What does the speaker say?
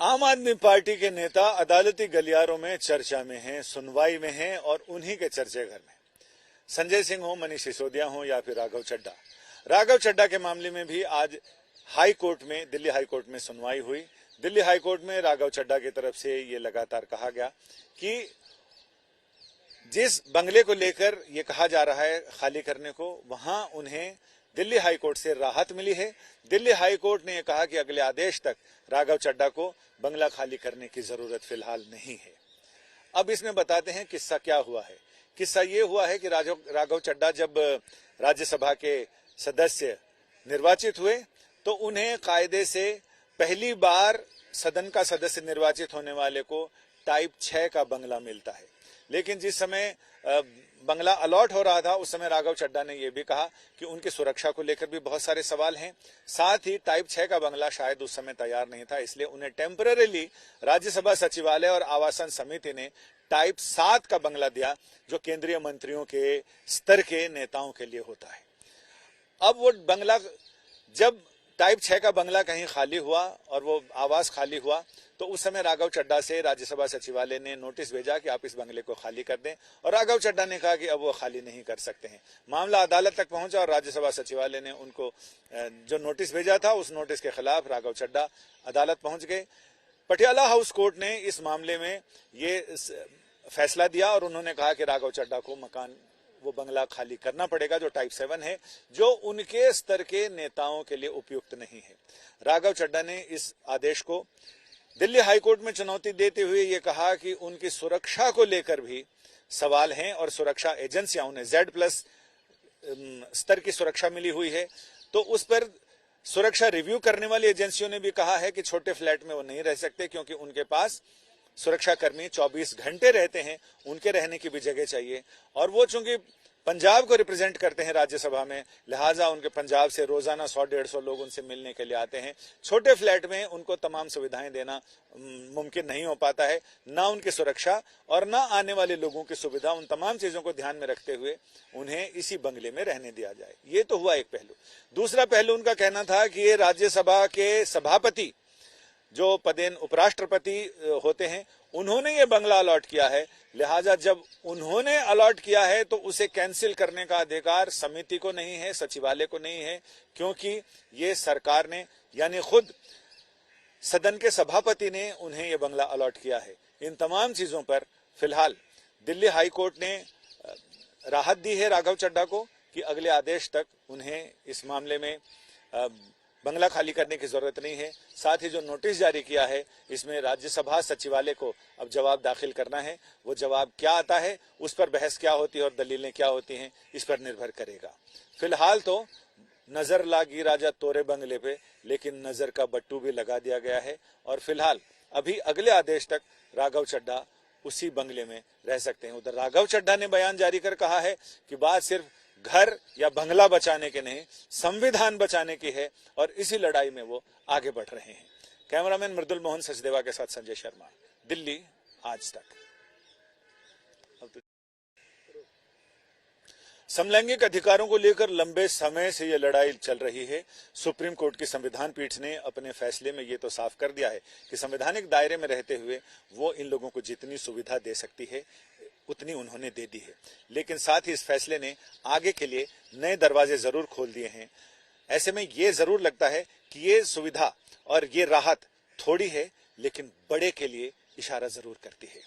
आम आदमी पार्टी के नेता अदालती गलियारों में चर्चा में हैं, सुनवाई में हैं और उन्हीं के चर्चे घर में संजय सिंह हो, मनीष सिसोदिया हो या फिर राघव चड्ढा। राघव चड्ढा के मामले में भी आज हाई कोर्ट में, दिल्ली हाई कोर्ट में सुनवाई हुई। दिल्ली हाई कोर्ट में राघव चड्ढा की तरफ से ये लगातार कहा गया कि जिस बंगले को लेकर ये कहा जा रहा है खाली करने को, वहां उन्हें दिल्ली हाई कोर्ट से राहत मिली है। दिल्ली हाई कोर्ट ने यह कहा कि अगले आदेश तक राघव चड्ढा को बंगला खाली करने की जरूरत फिलहाल नहीं है। अब इसमें बताते हैं किस्सा क्या हुआ है। किस्सा ये हुआ है कि राघव चड्ढा जब राज्यसभा के सदस्य निर्वाचित हुए तो उन्हें कायदे से पहली बार सदन का सदस्य निर्वाचित होने वाले को टाइप 6 का बंगला मिलता है। लेकिन जिस समय बंगला अलॉट हो रहा था उस समय राघव चड्ढा ने यह भी कहा कि उनकी सुरक्षा को लेकर भी बहुत सारे सवाल हैं। साथ ही टाइप 6 का बंगला शायद उस समय तैयार नहीं था, इसलिए उन्हें टेम्पररीली राज्यसभा सचिवालय और आवासन समिति ने टाइप 7 का बंगला दिया, जो केंद्रीय मंत्रियों के स्तर के नेताओं के लिए होता है। अब वो बंगला, जब टाइप 6 का बंगला कहीं खाली हुआ और वो आवास खाली हुआ तो उस समय राघव चड्ढा से राज्यसभा सचिवालय ने नोटिस भेजा कि आप इस बंगले को खाली कर दें, और राघव चड्ढा ने कहा कि अब वो खाली नहीं कर सकते हैं। मामला अदालत तक पहुंचा और राज्यसभा सचिवालय ने उनको जो नोटिस भेजा था उस नोटिस के खिलाफ राघव चड्ढा अदालत पहुंच गए। पटियाला हाउस कोर्ट ने इस मामले में ये फैसला दिया और उन्होंने कहा कि राघव चड्ढा को मकान, वो बंगला खाली करना पड़ेगा जो टाइप 7 है, जो उनके स्तर के नेताओं के लिए उपयुक्त नहीं है। राघव चड्ढा ने इस आदेश को दिल्ली हाईकोर्ट में चुनौती देते हुए ये कहा कि उनकी सुरक्षा को लेकर भी सवाल हैं और सुरक्षा एजेंसियां, उन्हें Z+ स्तर की सुरक्षा मिली हुई है, तो उस पर सुरक्षा रिव्यू करने वाली एजेंसियों ने भी कहा है कि छोटे फ्लैट में वो नहीं रह सकते क्योंकि उनके पास सुरक्षा कर्मी 24 घंटे रहते हैं, उनके रहने की भी जगह चाहिए। और वो चूंकि पंजाब को रिप्रेजेंट करते हैं राज्यसभा में, लिहाजा उनके पंजाब से रोजाना 100-150 लोग उनसे मिलने के लिए आते हैं। छोटे फ्लैट में उनको तमाम सुविधाएं देना मुमकिन नहीं हो पाता है, ना उनकी सुरक्षा और ना आने वाले लोगों की सुविधा। उन तमाम चीजों को ध्यान में रखते हुए उन्हें इसी बंगले में रहने दिया जाए। ये तो हुआ एक पहलू। दूसरा पहलू उनका कहना था कि ये राज्यसभा के सभापति, जो पदेन उपराष्ट्रपति होते हैं, उन्होंने ये बंगला अलॉट किया है, लिहाजा जब उन्होंने अलॉट किया है तो उसे कैंसिल करने का अधिकार समिति को नहीं है, सचिवालय को नहीं है, क्योंकि ये सरकार ने, यानी खुद सदन के सभापति ने उन्हें ये बंगला अलॉट किया है। इन तमाम चीजों पर फिलहाल दिल्ली हाई कोर्ट ने राहत दी है राघव चड्ढा को कि अगले आदेश तक उन्हें इस मामले में बंगला खाली करने की जरूरत नहीं है। साथ ही जो नोटिस जारी किया है इसमें राज्यसभा सचिवालय को अब जवाब दाखिल करना है। वो जवाब क्या आता है, उस पर बहस क्या होती है और दलीलें क्या होती हैं, इस पर निर्भर करेगा। फिलहाल तो नजर लागी राजा तोरे बंगले पे, लेकिन नजर का बट्टू भी लगा दिया गया है और फिलहाल अभी अगले आदेश तक राघव चड्ढा उसी बंगले में रह सकते हैं। उधर राघव चड्ढा ने बयान जारी कर कहा है कि बात सिर्फ घर या बंगला बचाने के नहीं, संविधान बचाने की है और इसी लड़ाई में वो आगे बढ़ रहे हैं। कैमरामैन मृदुल मोहन सचदेवा के साथ संजय शर्मा, दिल्ली आज तक। समलैंगिक अधिकारों को लेकर लंबे समय से यह लड़ाई चल रही है। सुप्रीम कोर्ट की संविधान पीठ ने अपने फैसले में यह तो साफ कर दिया है कि संवैधानिक दायरे में रहते हुए वो इन लोगों को जितनी सुविधा दे सकती है उतनी उन्होंने दे दी है, लेकिन साथ ही इस फैसले ने आगे के लिए नए दरवाजे जरूर खोल दिए हैं। ऐसे में ये जरूर लगता है कि ये सुविधा और ये राहत थोड़ी है, लेकिन बड़े के लिए इशारा जरूर करती है।